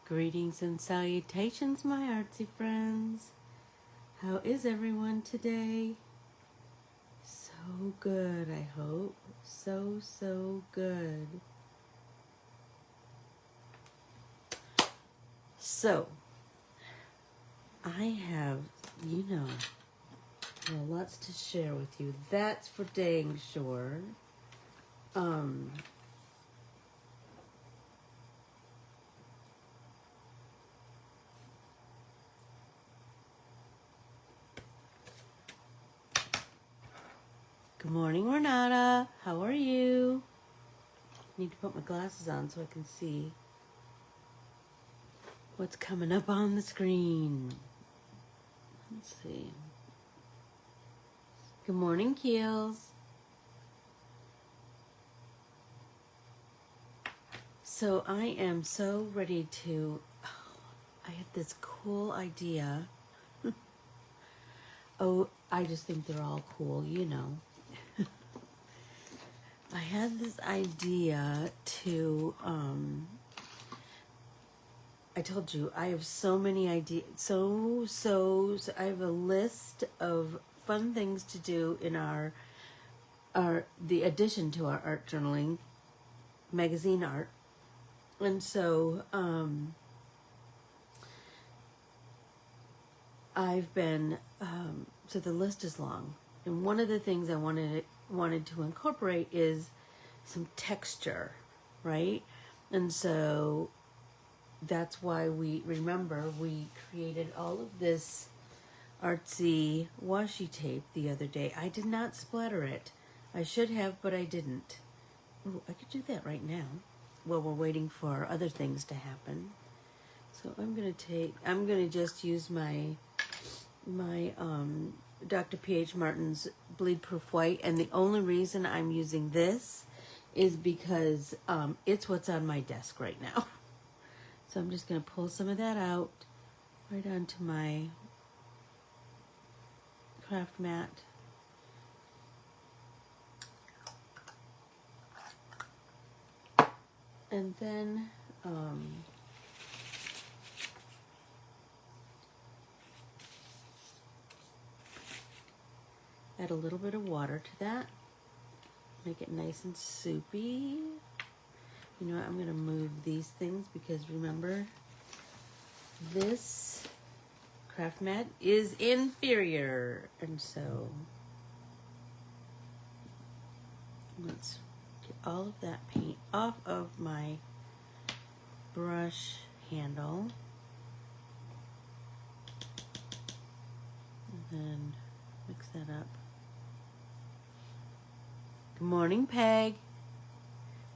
Greetings and salutations, my artsy friends. How is everyone today? So good, I hope. So good. So, I have, lots to share with you. That's for dang sure. Good morning, Renata. How are you? I need to put my glasses on so I can see what's coming up on the screen. Let's see. Good morning, Keels. So I am so ready to, I have this cool idea. I just think they're all cool, I had this idea to, I told you, I have so many ideas, so I have a list of fun things to do in the addition to our art journaling, magazine art. And so, I've been, so the list is long. And one of the things I wanted to incorporate is some texture, right? And so that's why we created all of this artsy washi tape the other day. I did not splatter it. I should have, but I didn't. Ooh, I could do that right now while we're waiting for other things to happen. So I'm gonna just use my Dr. P.H. Martin's Bleed Proof White, and the only reason I'm using this is because it's what's on my desk right now. So I'm just going to pull some of that out right onto my craft mat. And then add a little bit of water to that. Make it nice and soupy. You know what, I'm going to move these things because remember, this craft mat is inferior. And so let's get all of that paint off of my brush handle. And then mix that up. Good morning, Peg.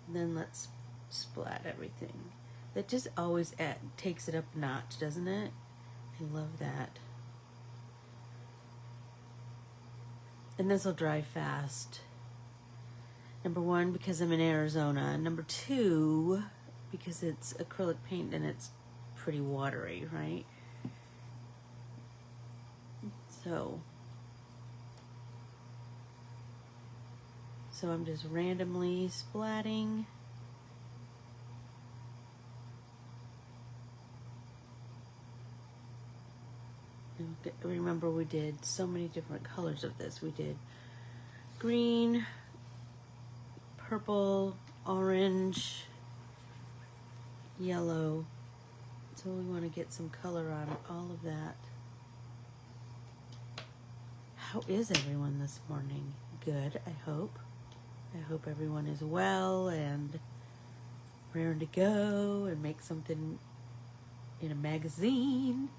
And then let's splat everything. That just always takes it up a notch, doesn't it? I love that. And this will dry fast. Number one, because I'm in Arizona. Number two, because it's acrylic paint and it's pretty watery, right? So I'm just randomly splatting. Remember, we did so many different colors of this. We did green, purple, orange, yellow. So we want to get some color on all of that. How is everyone this morning? Good, I hope. I hope everyone is well and raring to go and make something in a magazine.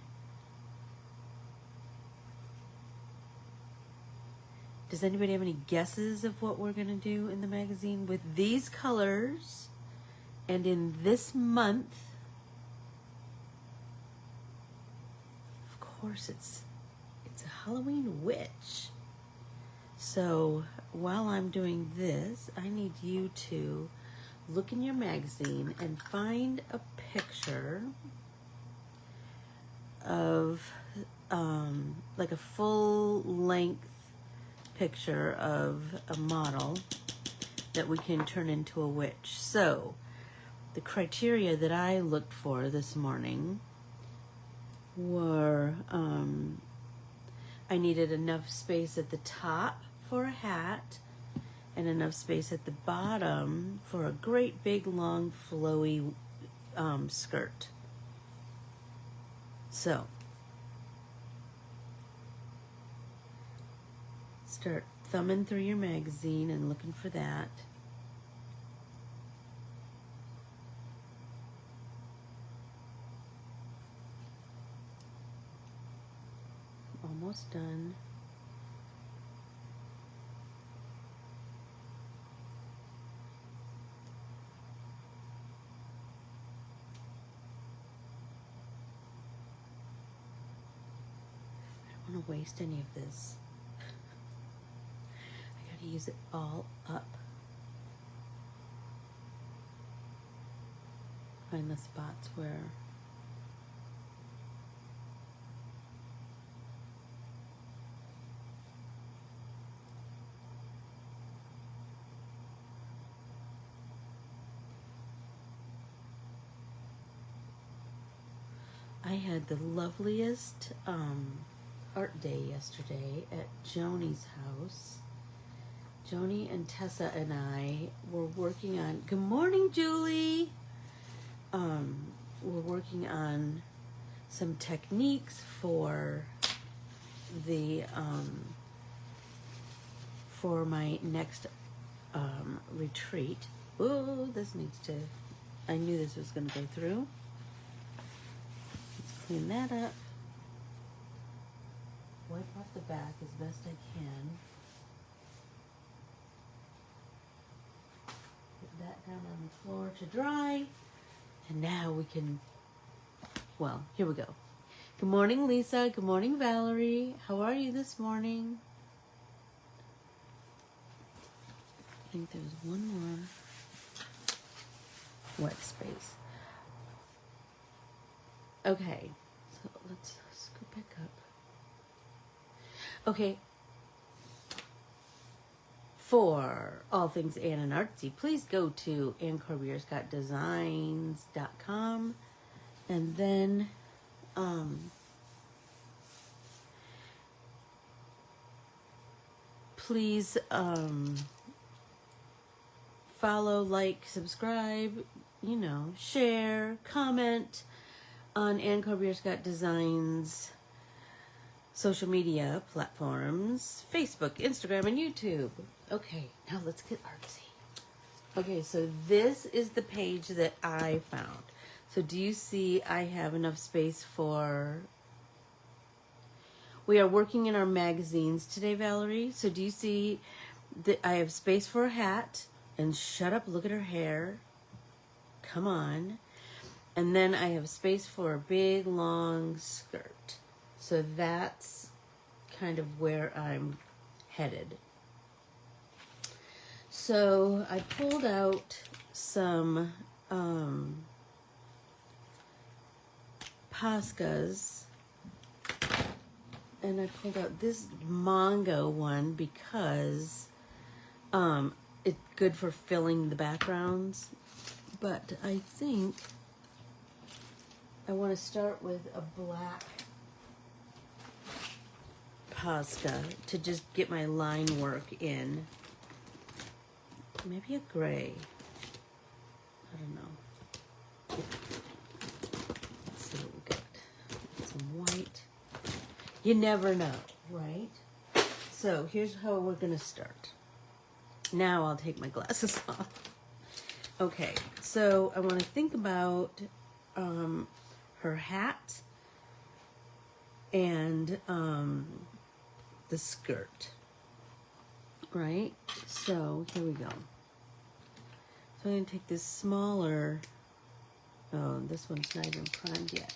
Does anybody have any guesses of what we're going to do in the magazine with these colors and in this month? Of course, it's a Halloween witch. So while I'm doing this, I need you to look in your magazine and find a picture of like a full length picture of a model that we can turn into a witch. So the criteria that I looked for this morning were I needed enough space at the top for a hat and enough space at the bottom for a great big long flowy skirt. So start thumbing through your magazine and looking for that. Almost done. I don't want to waste any of this. I gotta use it all up. Find the spots where I had the loveliest art day yesterday at Joni's house. Joni and Tessa and I were working on, good morning, Julie. We're working on some techniques for the for my next retreat. Oh, this needs to, I knew this was going to go through. Let's clean that up. Wipe off the back as best I can. Put that down on the floor to dry. And now we can, well, here we go. Good morning, Lisa. Good morning, Valerie. How are you this morning? I think there's one more wet space. Okay, so let's scoop back up. Okay, for all things Anne and Artsy, please go to Corbiere-Scott and then please follow, like, subscribe, you know, share, comment on Anne Corbiere-Scott Designs social media platforms, Facebook, Instagram, and YouTube. Okay, now let's get artsy. Okay, so this is the page that I found. So do you see I have enough space for... We are working in our magazines today, Valerie. So do you see that I have space for a hat? And shut up, look at her hair. Come on. And then I have space for a big, long skirt. So that's kind of where I'm headed. So I pulled out some Poscas, and I pulled out this Mongo one because it's good for filling the backgrounds. But I think I want to start with a black Posca to just get my line work in. Maybe a gray. I don't know. Let's see what we got. Some white. You never know, right? So here's how we're gonna start. Now I'll take my glasses off. Okay, so I want to think about her hat and the skirt, right? So here we go. So I'm going to take this smaller, oh, this one's not even primed yet.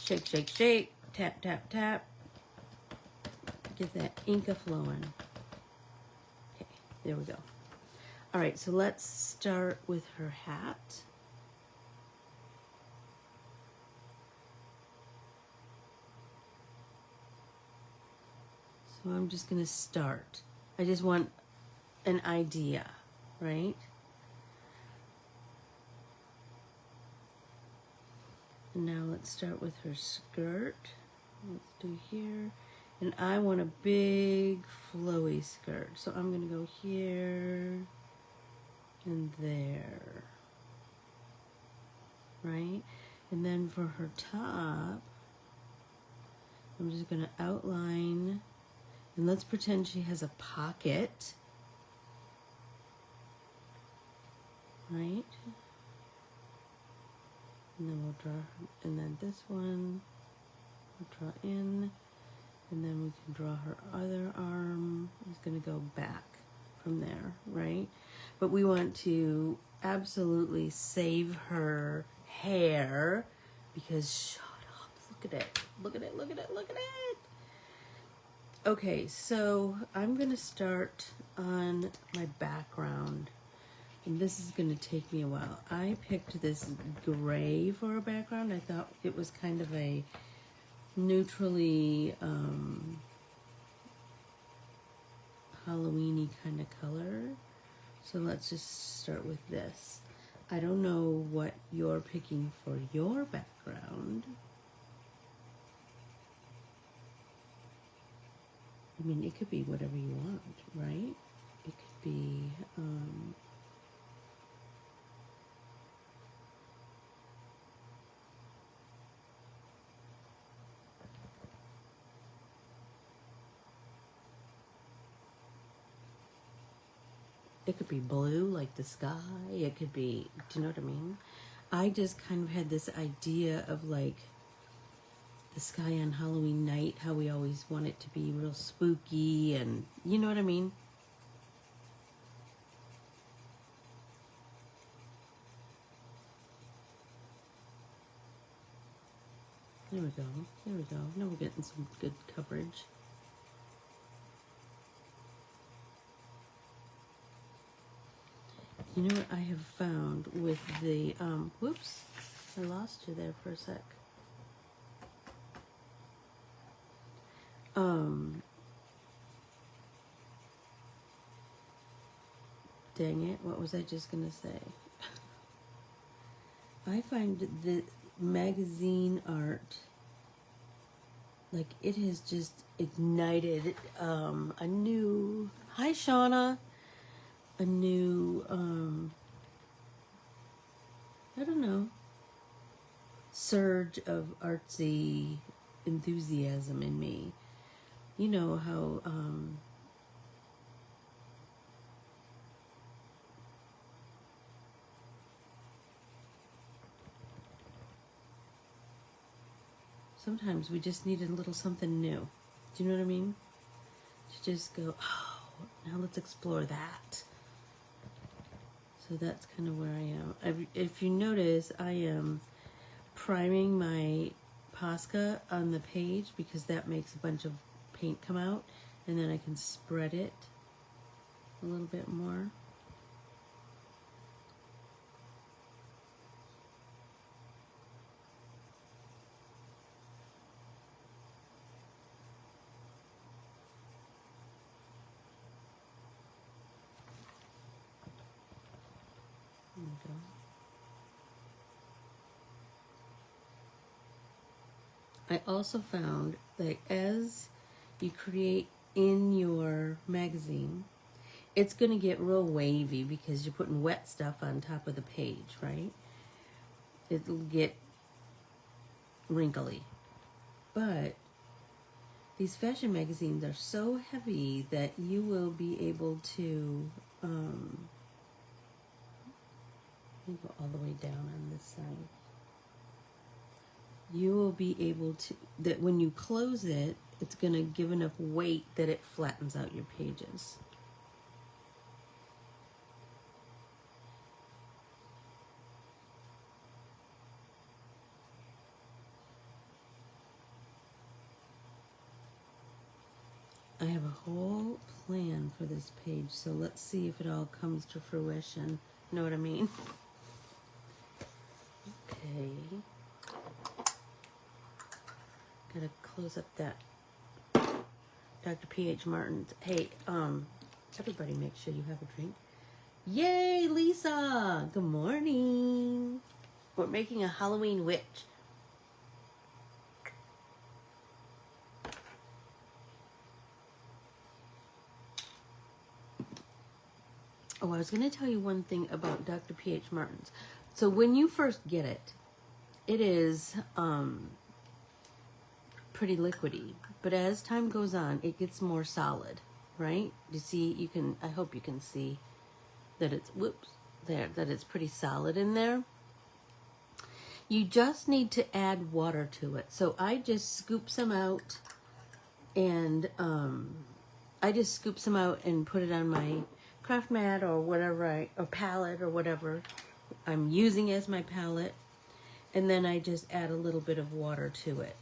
Shake, shake, shake, tap, tap, tap. Get that ink flowing. Okay, there we go. All right, so let's start with her hat. Well, I'm just going to start. I just want an idea, right? And now let's start with her skirt. Let's do here. And I want a big flowy skirt. So I'm going to go here and there. Right? And then for her top, I'm just going to outline. And let's pretend she has a pocket. Right? And then we'll draw, and then this one, we'll draw in, and then we can draw her other arm. It's going to go back from there, right? But we want to absolutely save her hair because, shut up, look at it, look at it, look at it, look at it. Okay, so I'm going to start on my background. And this is going to take me a while. I picked this gray for a background. I thought it was kind of a neutrally Halloween-y kind of color. So let's just start with this. I don't know what you're picking for your background. I mean, it could be whatever you want, right? It could be... it could be blue, like the sky. It could be, do you know what I mean? I just kind of had this idea of like the sky on Halloween night, how we always want it to be real spooky and, you know what I mean? There we go, there we go. Now we're getting some good coverage. You know what I have found with the, whoops, I lost you there for a sec. Dang it, what was I just gonna say? I find the magazine art, like it has just ignited a new, hi Shauna, a new, I don't know, surge of artsy enthusiasm in me. You know how sometimes we just need a little something new. Do you know what I mean? To just go, oh, now let's explore that. So that's kind of where I am. If you notice, I am priming my Posca on the page because that makes a bunch of paint come out, and then I can spread it a little bit more. There we go. I also found that as you create in your magazine, it's going to get real wavy because you're putting wet stuff on top of the page, right? It'll get wrinkly. But these fashion magazines are so heavy that you will be able to, let me go all the way down on this side. You will be able to, that when you close it, it's going to give enough weight that it flattens out your pages. I have a whole plan for this page, so let's see if it all comes to fruition. Know what I mean? Okay. Gotta close up that Dr. P.H. Martin's. Hey, everybody make sure you have a drink. Yay, Lisa! Good morning. We're making a Halloween witch. Oh, I was going to tell you one thing about Dr. P.H. Martin's. So when you first get it, it is pretty liquidy. But as time goes on, it gets more solid, right? You see, you can, I hope you can see that it's, that it's pretty solid in there. You just need to add water to it. So I just scoop some out and put it on my craft mat or whatever, or palette or whatever I'm using as my palette. And then I just add a little bit of water to it.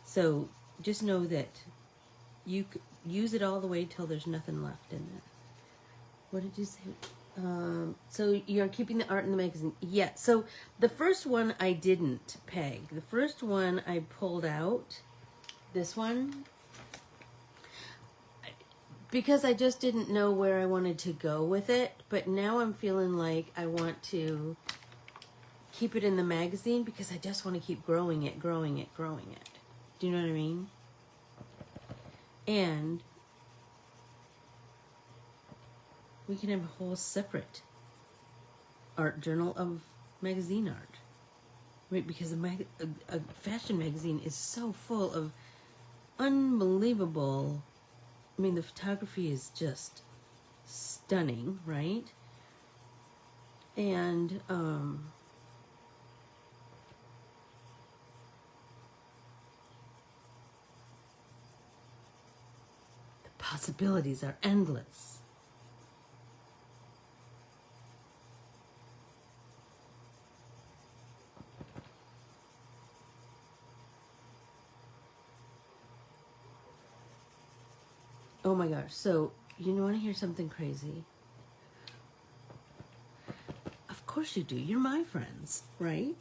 So just know that you use it all the way till there's nothing left in it. What did you say? So you're keeping the art in the magazine. Yeah, so the first one I didn't peg. The first one I pulled out, this one, because I just didn't know where I wanted to go with it. But now I'm feeling like I want to keep it in the magazine because I just want to keep growing it. Do you know what I mean? And we can have a whole separate art journal of magazine art. Right? Because a fashion magazine is so full of unbelievable, I mean, the photography is just stunning, right? And the possibilities are endless. Oh my gosh, so you want to hear something crazy? Of course you do. You're my friends, right?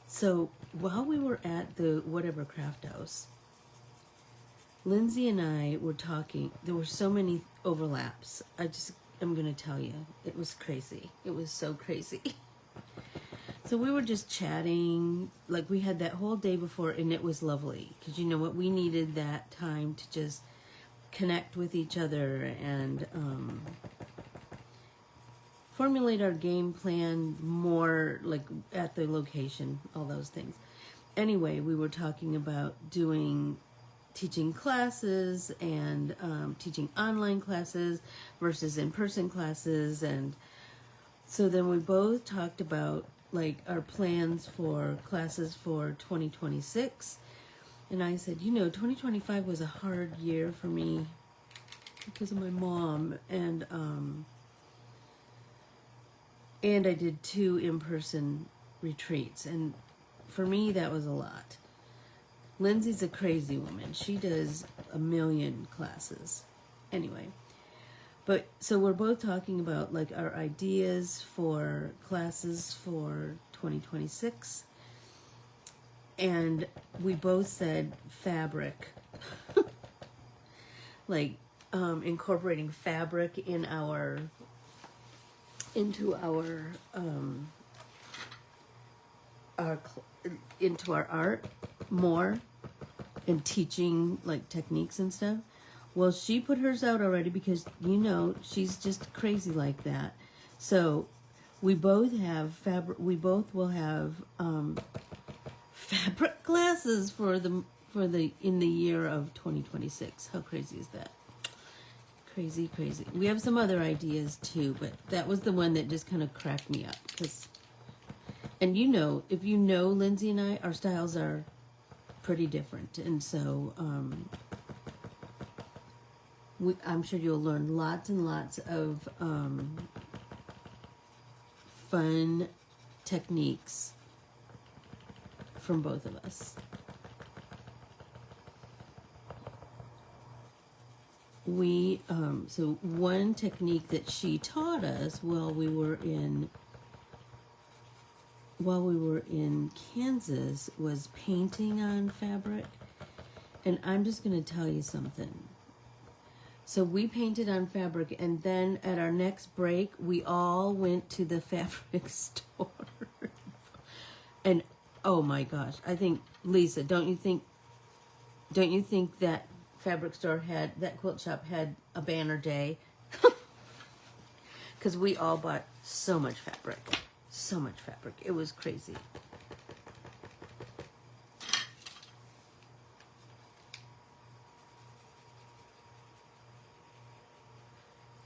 So while we were at the whatever craft house, Lindsay and I were talking. There were so many overlaps. I'm going to tell you. It was crazy. It was so crazy. So we were just chatting. Like we had that whole day before and it was lovely. Because you know what? We needed that time to just connect with each other and formulate our game plan more like at the location, all those things. Anyway, we were talking about teaching classes and teaching online classes versus in-person classes. And so then we both talked about like our plans for classes for 2026. And I said, 2025 was a hard year for me because of my mom. And I did 2 in-person retreats. And for me, that was a lot. Lindsay's a crazy woman. She does 1 million classes. Anyway, but so we're both talking about like our ideas for classes for 2026. And we both said fabric, like incorporating fabric into our art more, and teaching like techniques and stuff. Well, she put hers out already because she's just crazy like that. So we both have fabric. We both will have fabric classes for the in the year of 2026. How crazy is that? Crazy. We have some other ideas too, but that was the one that just kind of cracked me up and if you know Lindsay and I, our styles are pretty different, and so I'm sure you'll learn lots and lots of fun techniques from both of us. So one technique that she taught us while we were in Kansas was painting on fabric. And I'm just going to tell you something. So we painted on fabric, and then at our next break, we all went to the fabric store. And oh my gosh, I think, Lisa, don't you think that fabric store that quilt shop had a banner day? Because we all bought so much fabric. So much fabric. It was crazy.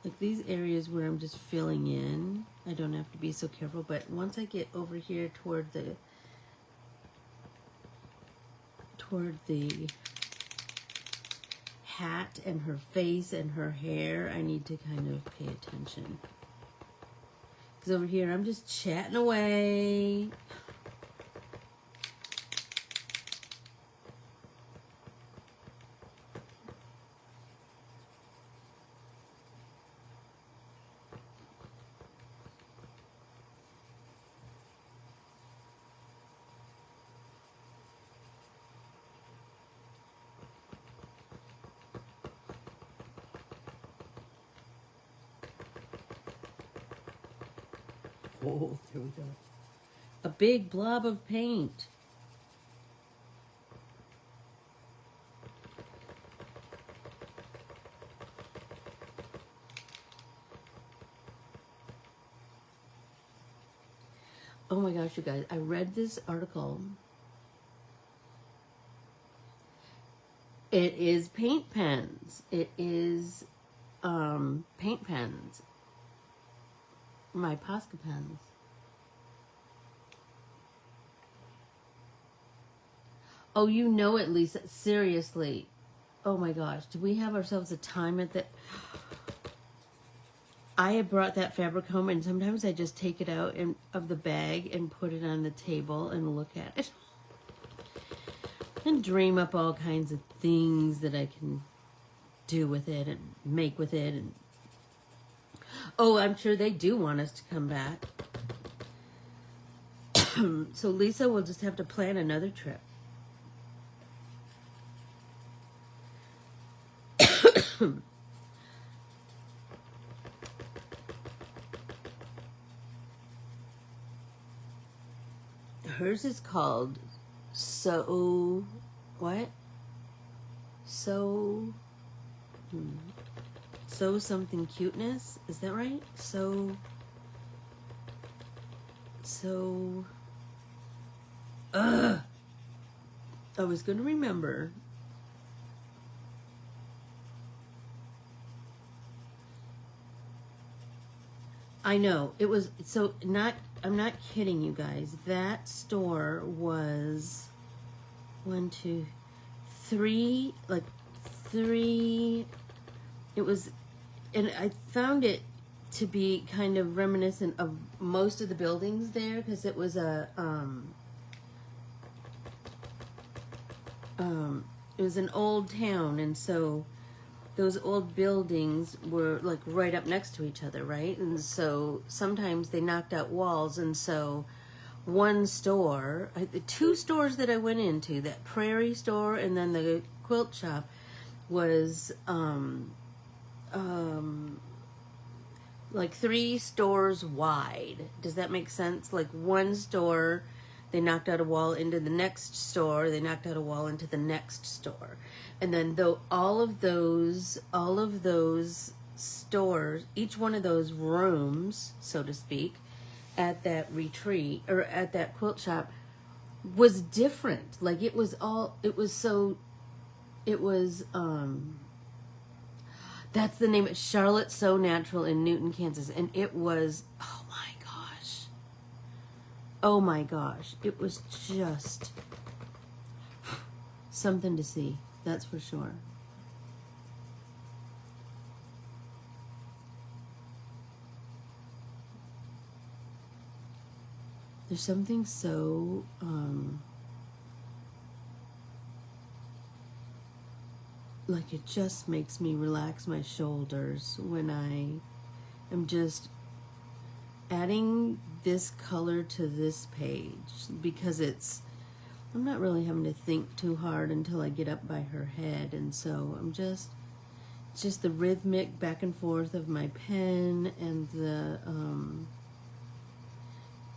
Like these areas where I'm just filling in, I don't have to be so careful, but once I get over here toward the hat and her face and her hair, I need to kind of pay attention. Because over here I'm just chatting away. Oh, there we go. A big blob of paint. Oh my gosh, you guys, I read this article. It is paint pens. It is paint pens. My Posca pens. Oh, you know it, Lisa. Seriously. Oh my gosh. Do we have ourselves a time at that? I had brought that fabric home, and sometimes I just take it out of the bag and put it on the table and look at it. And dream up all kinds of things that I can do with it and make with it. And oh, I'm sure they do want us to come back. So Lisa will just have to plan another trip. Hers is called So something cuteness, is that right? So I was going to remember. I know it was so not. I'm not kidding you guys. That store was 1, 2, 3, like 3. It was, and I found it to be kind of reminiscent of most of the buildings there, because it was it was an old town, and so those old buildings were like right up next to each other, right? And so sometimes they knocked out walls, and so one store, the 2 stores that I went into, that Prairie store and then the quilt shop, was like 3 stores wide. Does that make sense? Like one store, they knocked out a wall into the next store, they knocked out a wall into the next store. And then though all of those stores, each one of those rooms, so to speak, at that retreat or at that quilt shop was different. Like it was that's the name. It's Charlotte So Natural in Newton, Kansas. And it was, oh my gosh, it was just something to see. That's for sure. There's something so, like it just makes me relax my shoulders when I am just adding this color to this page, because I'm not really having to think too hard until I get up by her head, and so I'm just just the rhythmic back and forth of my pen and the,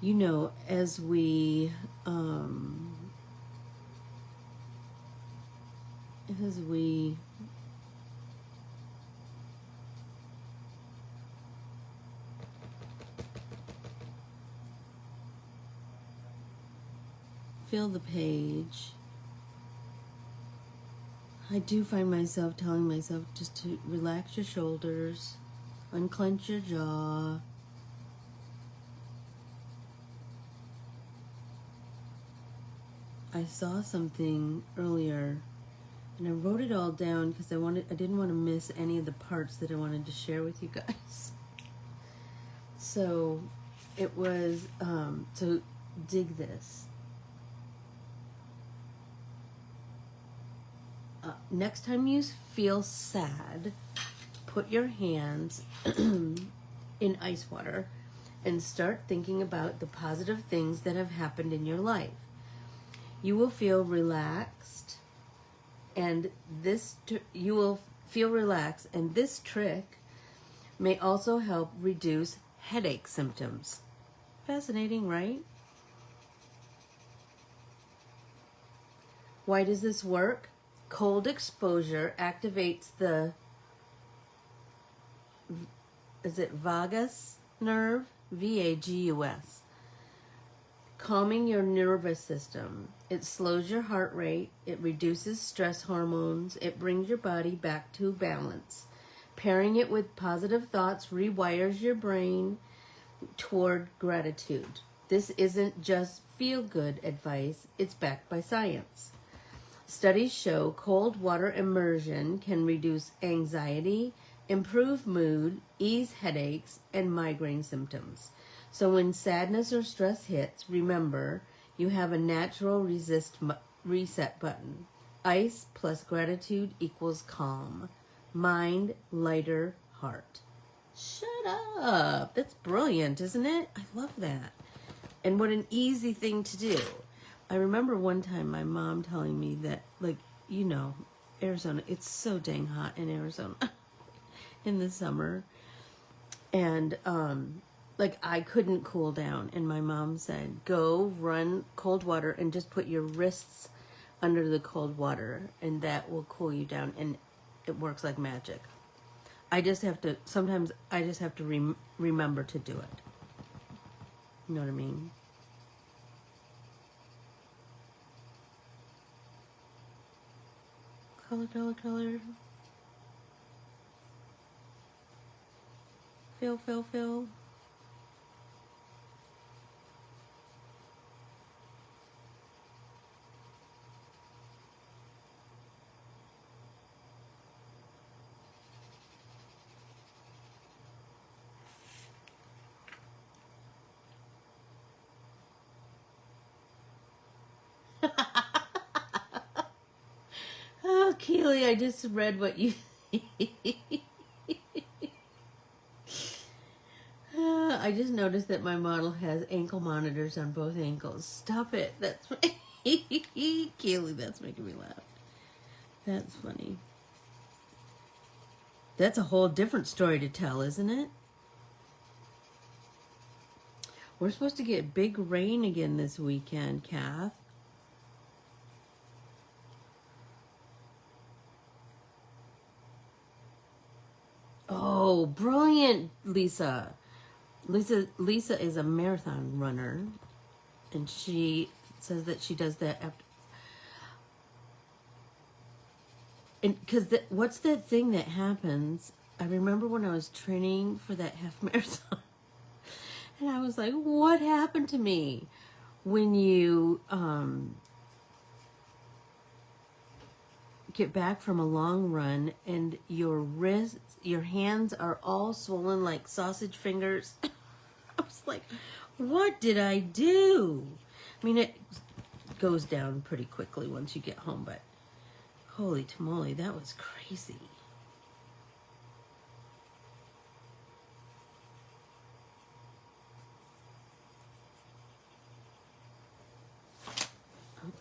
you know, as we fill the page, I do find myself telling myself just to relax your shoulders, unclench your jaw. I saw something earlier and I wrote it all down because I didn't want to miss any of the parts that I wanted to share with you guys. So it was, so dig this. Next time you feel sad, put your hands in ice water and start thinking about the positive things that have happened in your life. You will feel relaxed, and this trick may also help reduce headache symptoms. Fascinating, right? Why does this work? Cold exposure activates the, is it vagus nerve? V-A-G-U-S. Calming your nervous system. It slows your heart rate. It reduces stress hormones. It brings your body back to balance. Pairing it with positive thoughts rewires your brain toward gratitude. This isn't just feel-good advice. It's backed by science. Studies show cold water immersion can reduce anxiety, improve mood, ease headaches, and migraine symptoms. So when sadness or stress hits, remember, you have a natural reset button. Ice plus gratitude equals calm. Mind, lighter, heart. Shut up. That's brilliant, isn't it? I love that. And what an easy thing to do. I remember one time my mom telling me that, like, you know, Arizona, it's so dang hot in Arizona in the summer. And, like, I couldn't cool down. And my mom said, go run cold water and just put your wrists under the cold water and that will cool you down. And it works like magic. Sometimes I just have to remember to do it. You know what I mean? Color, color, color. Fill, fill, fill. Oh, Keely, I just read what you... I just noticed that my model has ankle monitors on both ankles. Stop it. That's... Keely, that's making me laugh. That's funny. That's a whole different story to tell, isn't it? We're supposed to get big rain again this weekend, Kath. Oh, brilliant, Lisa. Lisa is a marathon runner, and she says that she does that after. And because what's that thing that happens? I remember when I was training for that half marathon, and I was like, "What happened to me?" When you get back from a long run and your hands are all swollen like sausage fingers. I was like, what did I do? I mean, it goes down pretty quickly once you get home, but holy tamale, that was crazy.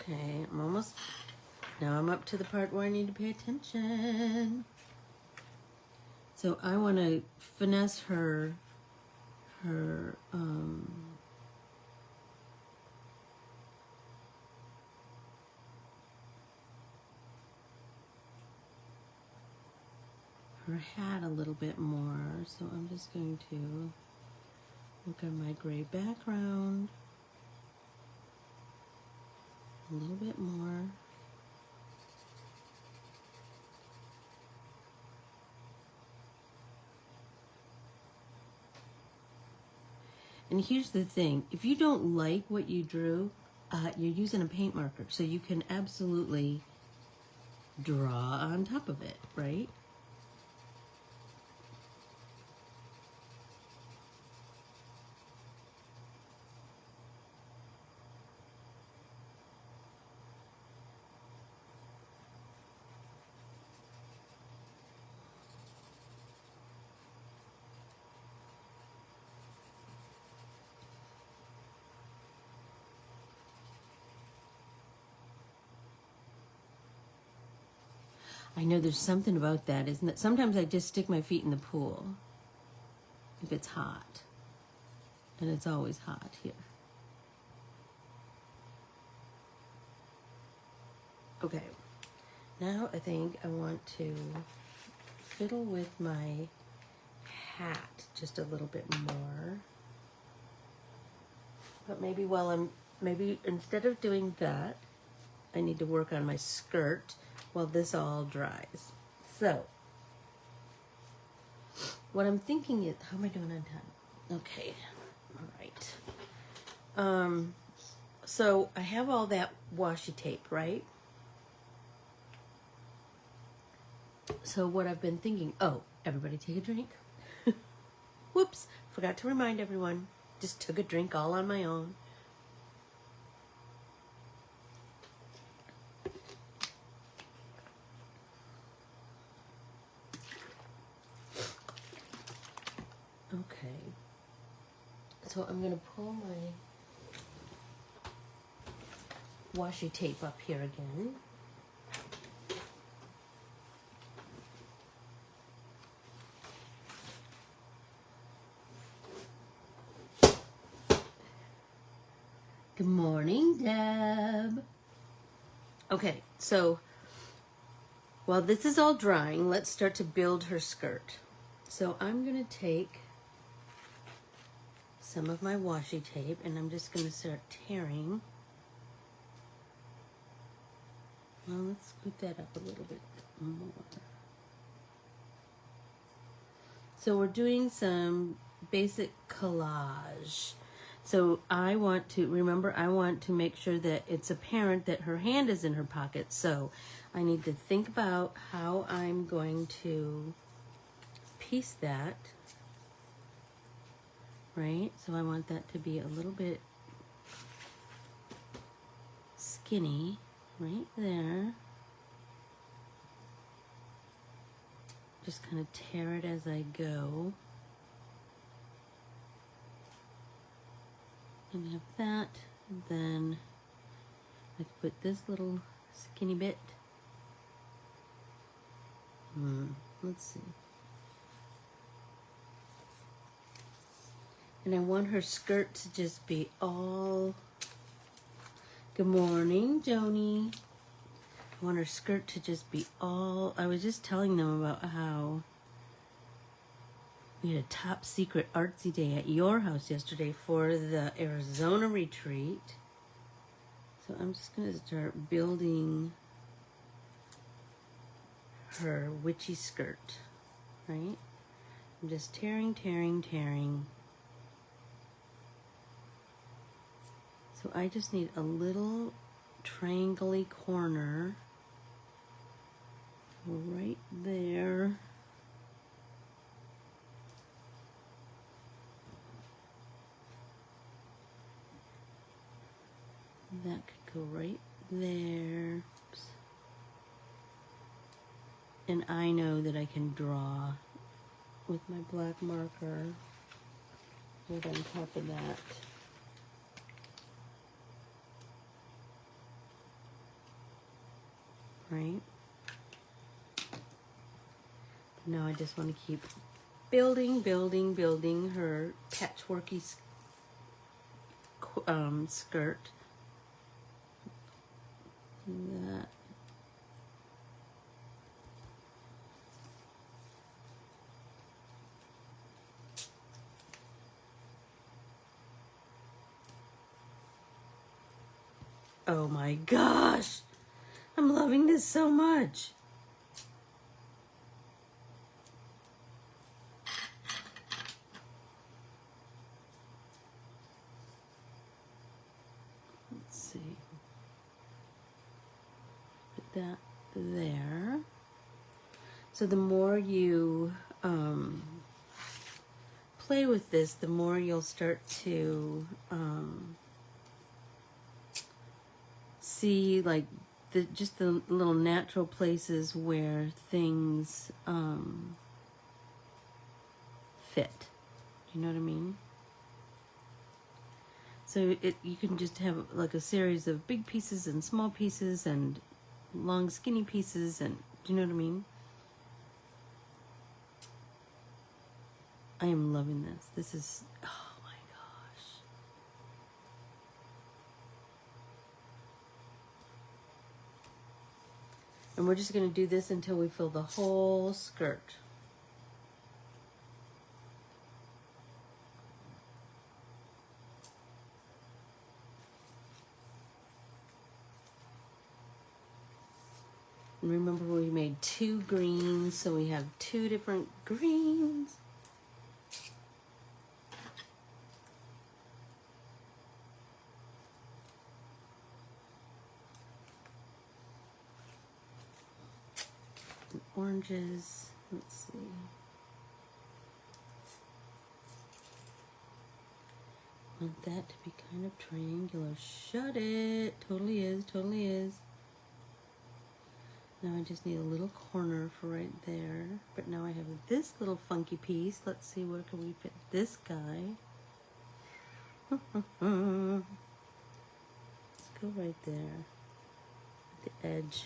Okay, now I'm up to the part where I need to pay attention. So I want to finesse her hat a little bit more. So I'm just going to look at my gray background a little bit more. And here's the thing, if you don't like what you drew, you're using a paint marker, so you can absolutely draw on top of it, right? I know there's something about that, isn't it? Sometimes I just stick my feet in the pool if it's hot. And it's always hot here. Okay, now I think I want to fiddle with my hat just a little bit more. But maybe instead of doing that, I need to work on my skirt while this all dries. So, what I'm thinking is, how am I doing on time? Okay, all right. So I have all that washi tape, right? So what I've been thinking, oh, everybody take a drink. Whoops, forgot to remind everyone. Just took a drink all on my own. Okay, so I'm going to pull my washi tape up here again. Good morning, Deb. Okay, so while this is all drying, let's start to build her skirt. So I'm going to take some of my washi tape and I'm just going to start tearing. Well, let's scoot that up a little bit more. So we're doing some basic collage. So I want to make sure that it's apparent that her hand is in her pocket. So I need to think about how I'm going to piece that. Right? So I want that to be a little bit skinny right there. Just kind of tear it as I go. And have that, and then I put this little skinny bit. Let's see. And I want her skirt to just be all... Good morning, Joni. I want her skirt to just be all... I was just telling them about how we had a top secret artsy day at your house yesterday for the Arizona retreat. So I'm just going to start building her witchy skirt, right? I'm just tearing. So I just need a little triangle-y corner right there. That could go right there. Oops. And I know that I can draw with my black marker right on top of that. Right? Now I just want to keep building her patchworky skirt. That. Oh my gosh, I'm loving this so much. Let's see. Put that there. So the more you play with this, the more you'll start to see like just the little natural places where things fit. Do you know what I mean? So you can just have like a series of big pieces and small pieces and long skinny pieces, and do you know what I mean? I am loving this. This is, oh my gosh. And we're just going to do this until we fill the whole skirt. And remember, we made 2 greens, so we have 2 different greens. And oranges. Let's see. Want that to be kind of triangular. Shut it. Totally is. Totally is. Now I just need a little corner for right there. But now I have this little funky piece. Let's see, where can we fit this guy? Let's go right there. At the edge.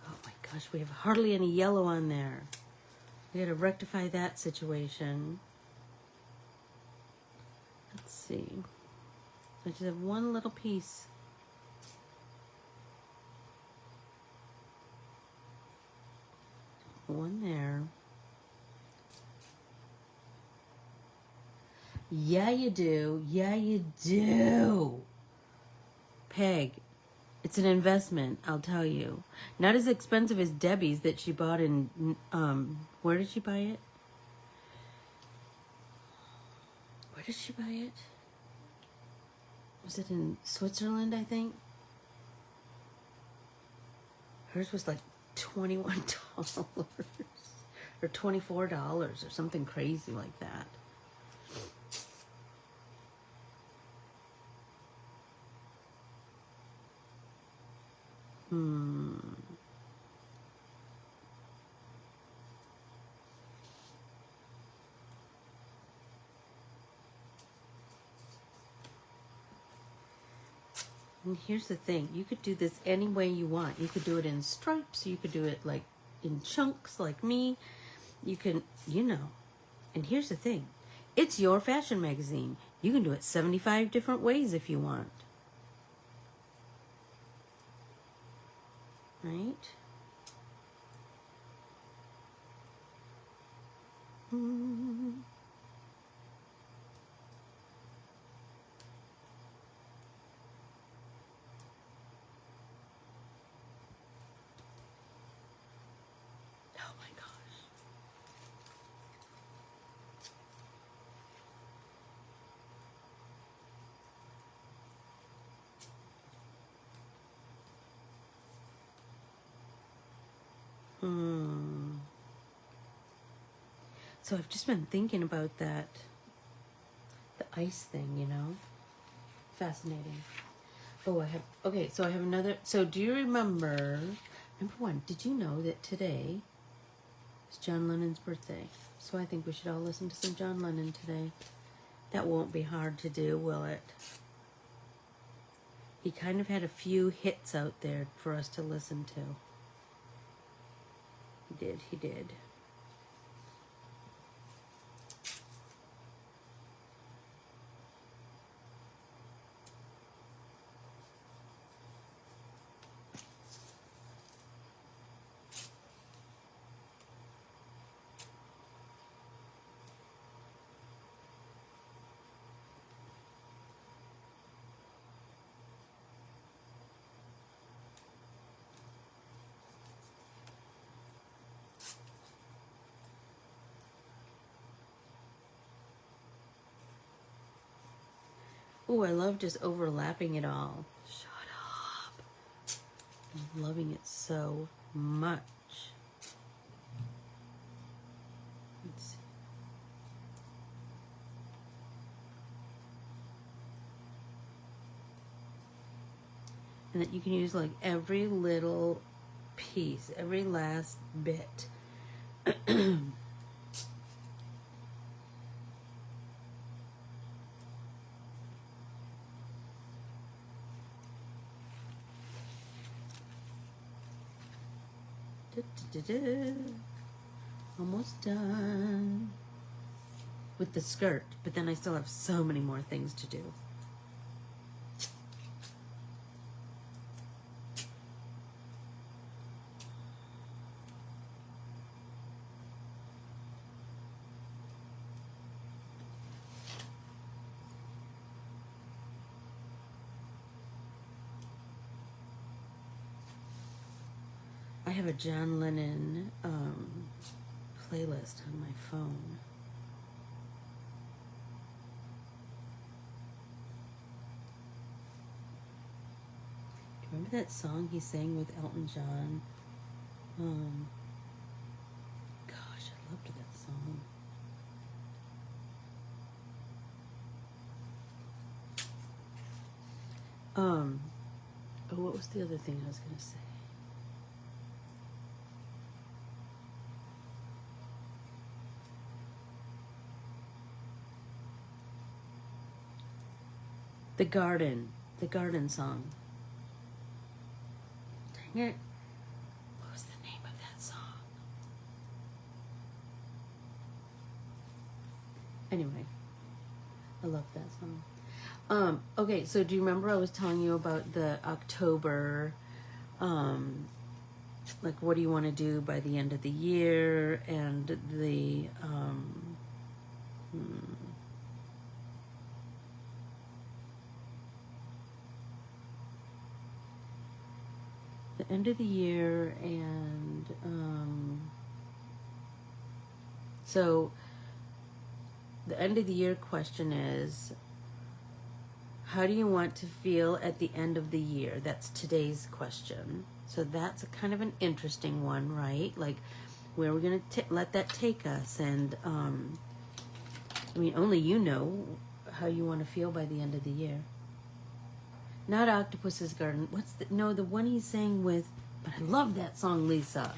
Oh my gosh, we have hardly any yellow on there. We gotta rectify that situation. Let's see. I just have one little piece. One there. Yeah, you do. Yeah, you do. Peg, it's an investment, I'll tell you. Not as expensive as Debbie's that she bought in, where did she buy it? Where did she buy it? Was it in Switzerland, I think? Hers was like $21 or $24 or something crazy like that. And here's the thing, you could do this any way you want. You could do it in stripes, you could do it like in chunks like me. You can, you know. And here's the thing, it's your fashion magazine. You can do it 75 different ways if you want. Right? Oh my gosh. So I've just been thinking about that, the ice thing, you know? Fascinating. Oh, I have, okay, so I have another, so do you remember, number one, did you know that today is John Lennon's birthday? So I think we should all listen to some John Lennon today. That won't be hard to do, will it? He kind of had a few hits out there for us to listen to. He did. Oh, I love just overlapping it all. Shut up. I'm loving it so much. Let's see. And that you can use like every little piece, every last bit. Almost done with the skirt, but then I still have so many more things to do. I have a John Lennon playlist on my phone. Do you remember that song he sang with Elton John? Gosh, I loved that song. Oh, what was the other thing I was going to say? The garden song. Dang it. What was the name of that song? Anyway, I love that song. Okay, so do you remember I was telling you about the October, like what do you want to do by the end of the year, and the, end of the year, and so the end of the year question is, how do you want to feel at the end of the year? That's today's question. So that's a kind of an interesting one, right? Like, where we're going to let that take us. And I mean, only you know how you want to feel by the end of the year. Not Octopus's Garden. What's the the one he's sang with? But I love that song, Lisa.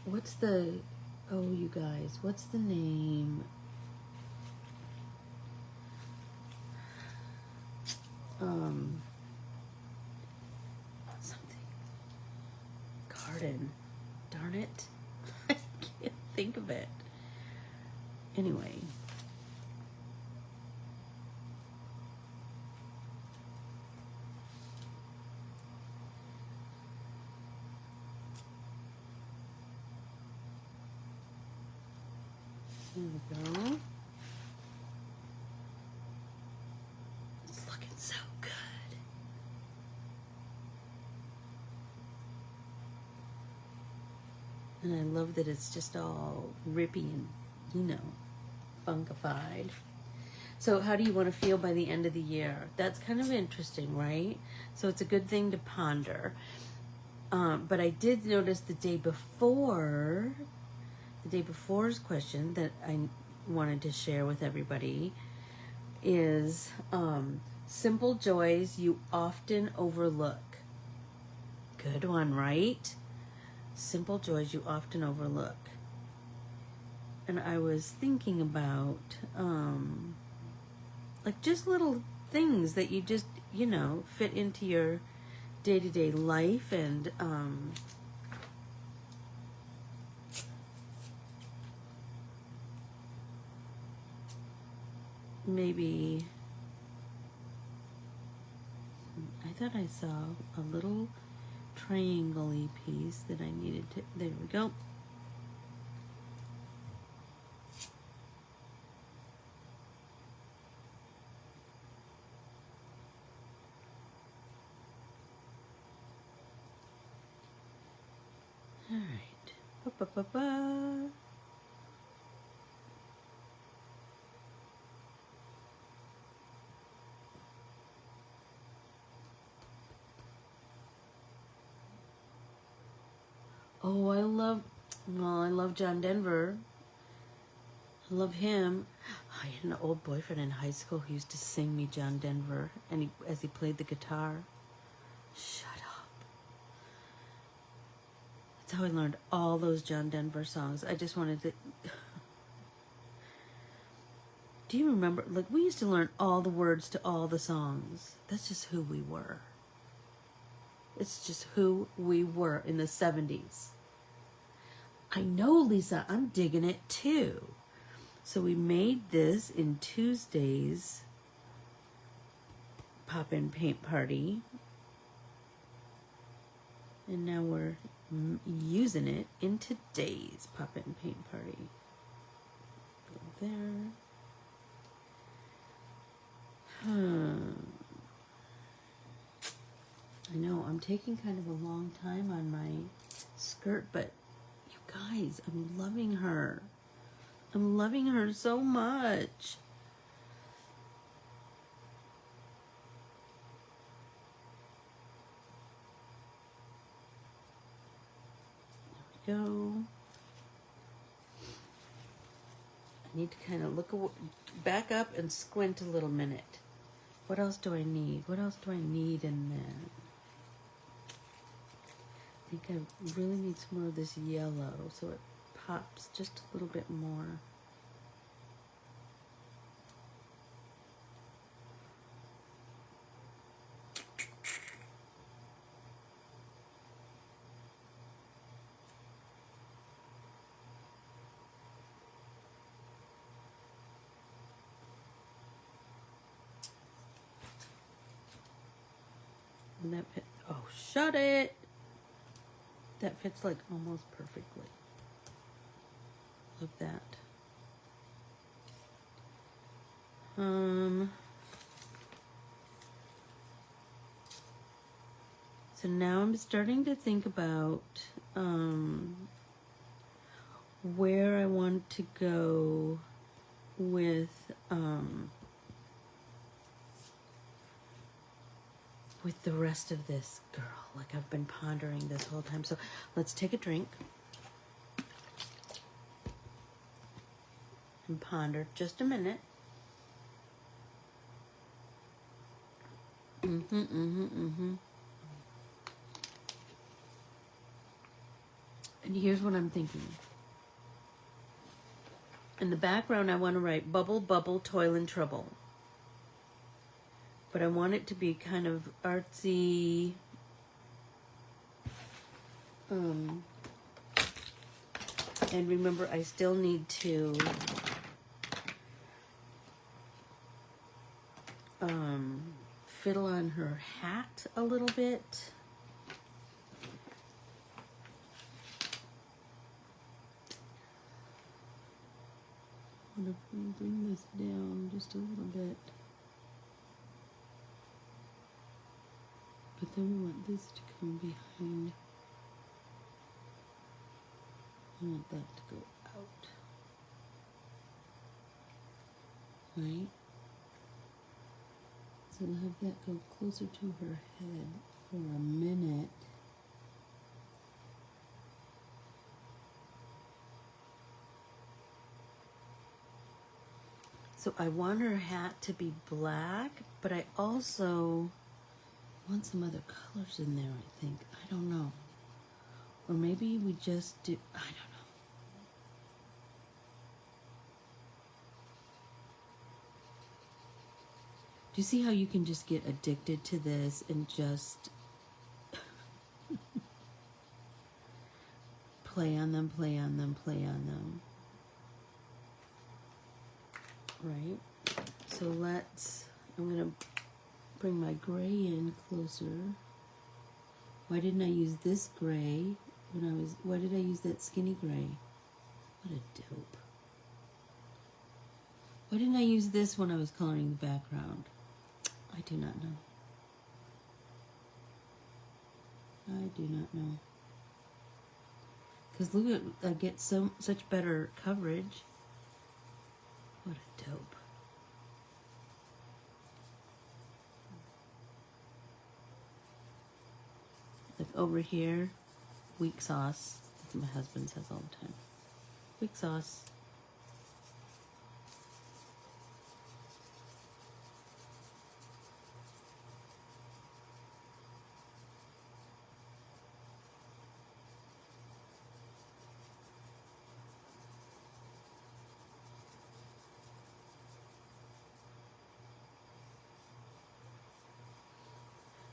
What's the? Oh, you guys, what's the name? Something. Garden. Darn it. I can't think of it. Anyway. There we go. It's looking so good. And I love that it's just all rippy and, funkified. So how do you want to feel by the end of the year? That's kind of interesting, right? So it's a good thing to ponder. But I did notice the day before's question that I wanted to share with everybody is simple joys you often overlook. Good one, right? Simple joys you often overlook. And I was thinking about like just little things that you just, fit into your day-to-day life, and maybe I thought I saw a little triangle-y piece that I needed to, there we go. All right. Ba-ba-ba-ba. Oh, I love John Denver. I love him. I had an old boyfriend in high school who used to sing me John Denver, and as he played the guitar. Shut up. That's how I learned all those John Denver songs. I just wanted to. Do you remember? Like, we used to learn all the words to all the songs. That's just who we were. It's just who we were in the 70s. I know, Lisa, I'm digging it too. So we made this in Tuesday's pop-in paint party. And now we're using it in today's pop-in paint party. Go there. I know, I'm taking kind of a long time on my skirt, but you guys, I'm loving her. I'm loving her so much. There we go. I need to kind of look back up and squint a little minute. What else do I need? What else do I need in there? I think I really need some more of this yellow so it pops just a little bit more. And that fit, oh, shut it! That fits like almost perfectly. Love that. So now I'm starting to think about where I want to go with the rest of this, girl. Like, I've been pondering this whole time. So let's take a drink and ponder just a minute. And here's what I'm thinking. In the background, I want to write bubble, bubble, toil and trouble. But I want it to be kind of artsy. And remember, I still need to fiddle on her hat a little bit. I'm going to bring this down just a little bit. But then we want this to come behind. I want that to go out. Right? So we'll have that go closer to her head for a minute. So I want her hat to be black, but I also want some other colors in there, I think. I don't know. Or maybe we just do, I don't know. Do you see how you can just get addicted to this and just Play on them, play on them, play on them. Right? So I'm going to bring my gray in closer. Why didn't I use this gray why did I use that skinny gray? What a dope. Why didn't I use this when I was coloring the background? I do not know. I do not know. Because look at, I get such better coverage. What a dope. Like over here, weak sauce. That's what my husband says all the time. Weak sauce.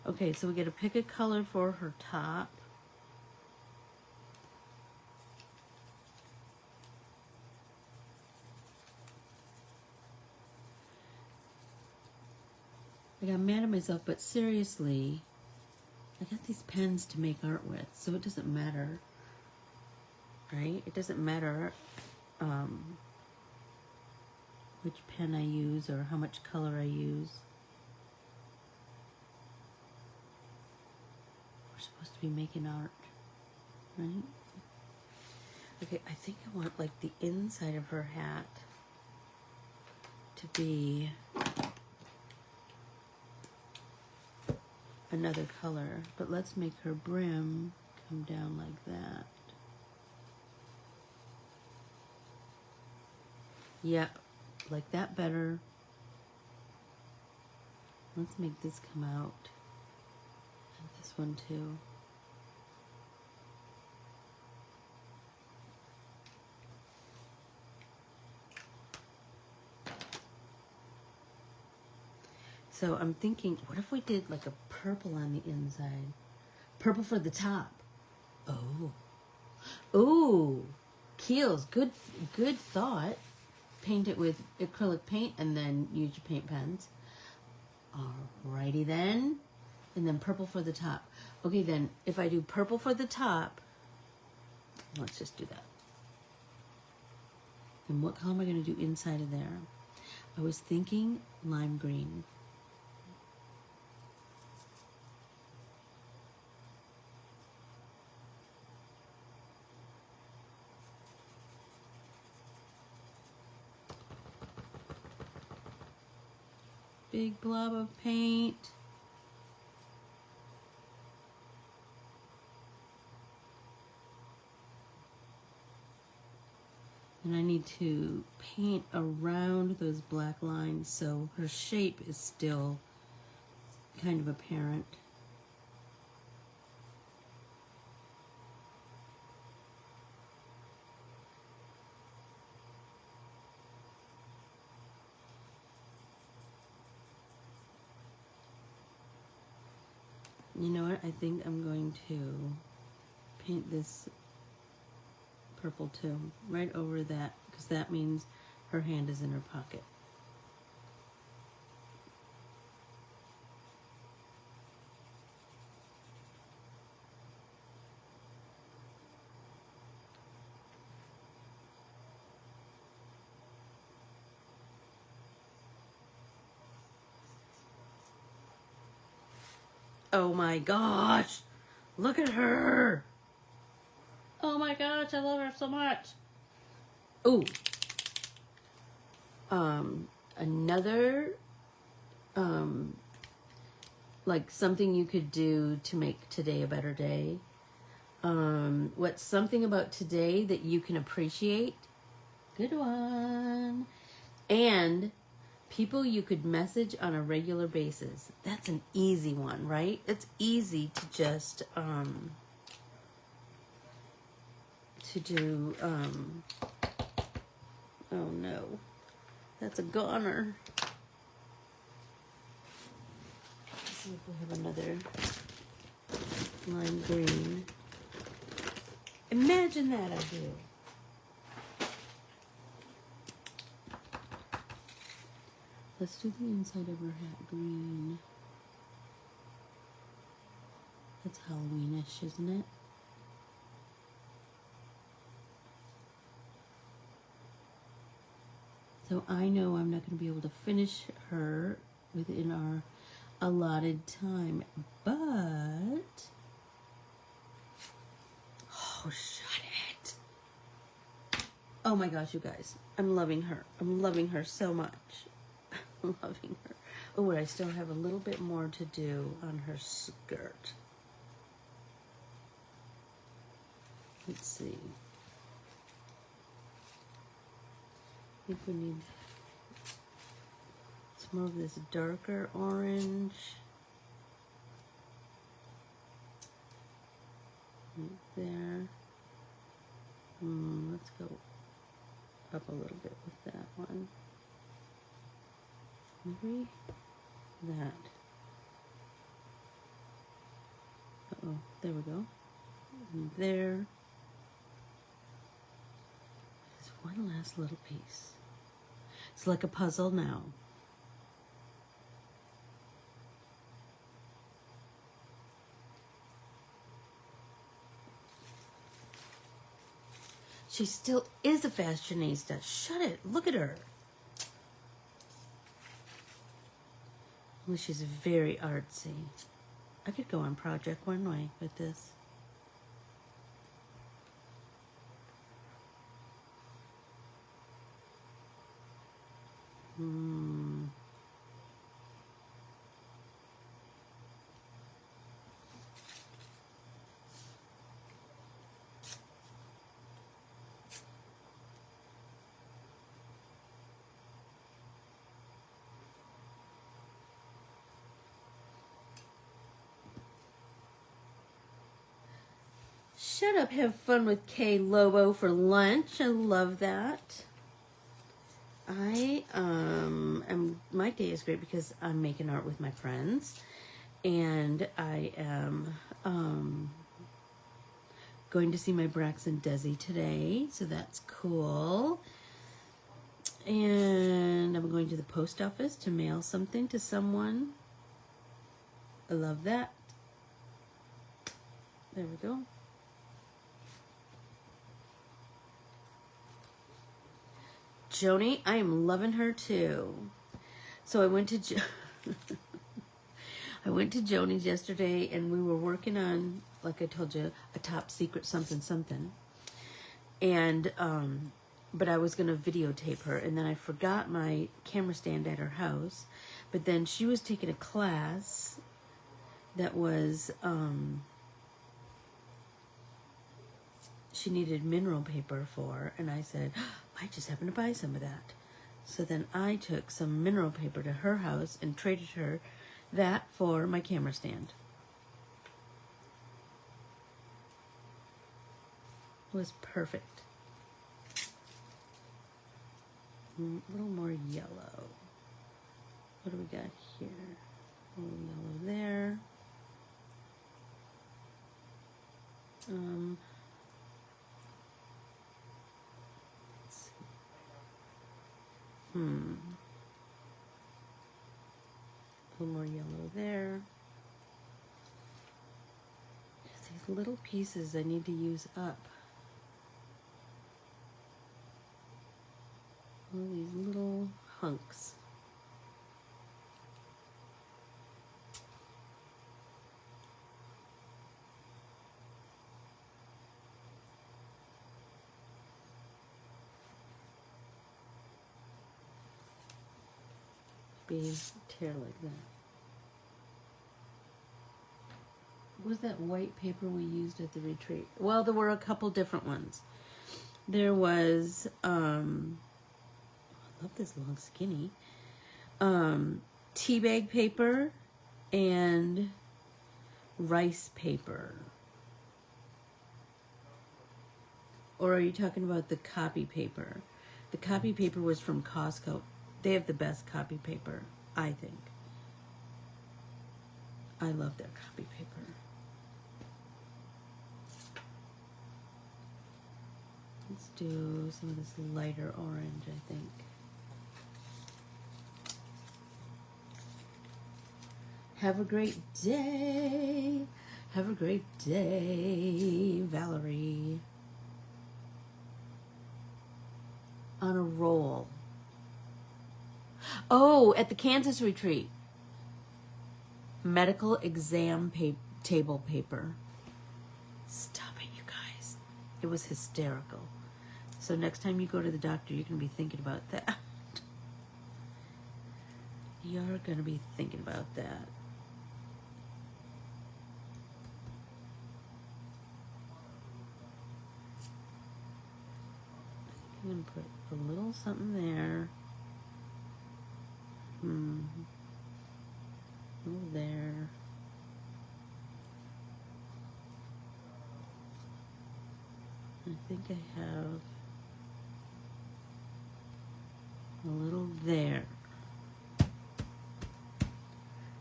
Okay, so we get to pick a color for her top. I got mad at myself, but seriously, I got these pens to make art with, so it doesn't matter, right? It doesn't matter which pen I use or how much color I use. We're supposed to be making art, right? Okay, I think I want like the inside of her hat to be another color, but let's make her brim come down like that. Yep, like that better. Let's make this come out. And this one too. So I'm thinking, what if we did like a purple on the inside? Purple for the top. Oh. Ooh. Keels. Good thought. Paint it with acrylic paint and then use your paint pens. Alrighty then. And then purple for the top. Okay, then if I do purple for the top, let's just do that. And what color am I going to do inside of there? I was thinking lime green. Big blob of paint. And I need to paint around those black lines so her shape is still kind of apparent. You know what? I think I'm going to paint this purple too, right over that, because that means her hand is in her pocket. Oh my gosh, look at her. Oh my gosh, I love her so much. Ooh. Another, like something you could do to make today a better day. What's something about today that you can appreciate? Good one. And people you could message on a regular basis. That's an easy one, right? It's easy to just, to do, oh no, that's a goner. Let's see if we have another. lime green. Imagine that I do. Let's do the inside of her hat green. That's Halloweenish, isn't it? So I know I'm not going to be able to finish her within our allotted time, but... Oh, shut it. Oh my gosh, you guys. I'm loving her. I'm loving her so much. I'm loving her. Oh, I still have a little bit more to do on her skirt. Let's see. I think we need some more of this darker orange. Right there. Let's go up a little bit with that one. Maybe that. Uh-oh, there we go. And there. There's one last little piece. It's like a puzzle now. She still is a fashionista. Shut it. Look at her. Well, she's very artsy. I could go on Project Runway with this. Shut up, have fun with K Lobo for lunch. I love that. My day is great because I'm making art with my friends, and I am going to see my Braxton Desi today, so that's cool. And I'm going to the post office to mail something to someone. I love that. There we go. Joni, I am loving her too. So I went to I went to Joni's yesterday, and we were working on, like I told you, a top secret something. And but I was gonna videotape her, and then I forgot my camera stand at her house. But then she was taking a class that was she needed mineral paper for, and I said, I just happened to buy some of that. So then I took some mineral paper to her house and traded her that for my camera stand. It was perfect. A little more yellow. What do we got here? A little yellow there. A little more yellow there. Just these little pieces I need to use up. All these little hunks. Be tear like that. What was that white paper we used at the retreat? Well, there were a couple different ones. There was I love this long skinny tea bag paper and rice paper. Or are you talking about the copy paper? The copy paper was from Costco. They have the best copy paper, I think. I love their copy paper. Let's do some of this lighter orange, I think. Have a great day. Have a great day, Valerie. On a roll. Oh, at the Kansas retreat. Medical exam table paper. Stop it, you guys. It was hysterical. So next time you go to the doctor, you're going to be thinking about that. You're going to be thinking about that. I'm going to put a little something there. A little there. I think I have a little there.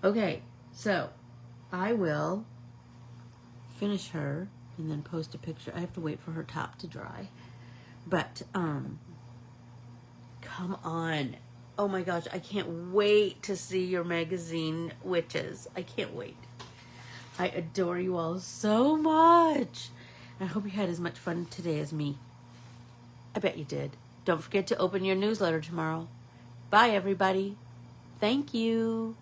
Okay, so I will finish her and then post a picture. I have to wait for her top to dry. But, come on. Oh my gosh, I can't wait to see your magazine, Witches. I can't wait. I adore you all so much. I hope you had as much fun today as me. I bet you did. Don't forget to open your newsletter tomorrow. Bye, everybody. Thank you.